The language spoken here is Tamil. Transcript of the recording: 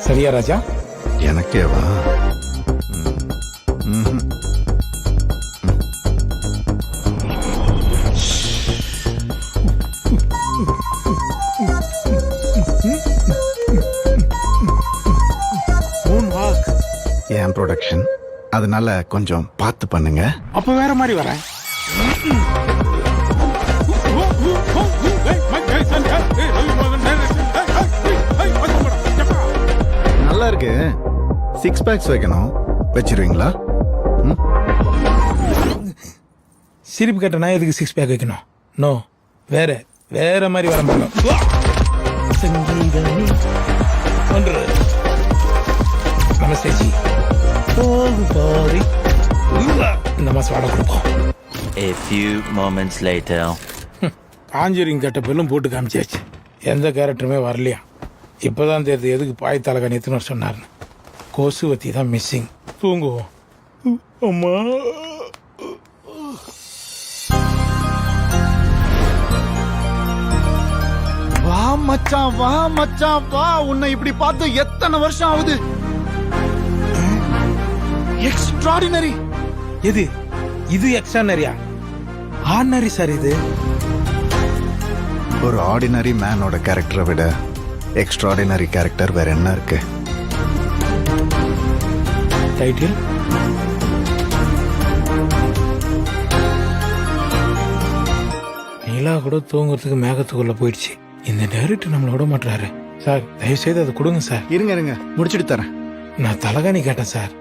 சரியா ராஜா? எனக்கேவா? என் ப்ரொடக்ஷன், அதனால கொஞ்சம் பார்த்து பண்ணுங்க. அப்ப வேற மாதிரி வரேன். நல்லா இருக்கு. 6 பேக்ஸ் வைக்கணும், வச்சிருவீங்களா? சிரிப்பு கட்ட நான் எதுக்கு 6 பேக் வைக்கணும்? நோ, வேற வேற மாதிரி வர மாட்டோம். நமஸ்தே ஜி. இந்த மாசம் வாடகை கொடுப்போம். A few moments later. Conjuring கட்ட பெல்லும் போட்டு காமிச்சாச்சு. எந்த கேரக்டருமே வரலையா? இப்பதான் தெரியுது எதுக்கு பாய் தலகா எத்தனை சொன்னார்னு. கோசுவத்தி தான் மிஸ்ஸிங். தூங்குவோம். அம்மா வா மச்சான், வா மச்சான், வா. உன்னை இப்படி பார்த்து எத்தனை வருஷம் ஆகுது? எக்ஸ்ட்ராடினரி. எது இது? எக்ஸ்ட்ரானரியா? ஆர்டினரி சார் இது. ஒரு ஆர்டினரி மேனோட கேரக்டரை விட எக்ஸ்ட்ராடினரி கேரக்டர் வேற என்ன இருக்கு? டைட்டில் நீலா கூட தூங்குறதுக்கு மேகத்துக்குள்ள போயிடுச்சு. இந்த டைரக்டர் நம்மள விட மாட்டாரு சார். தயவு செய்து அதை கொடுங்க சார். இருங்க இருங்க, முடிச்சிட்டு தரேன். நான் தலகாணி கேட்டேன் சார்.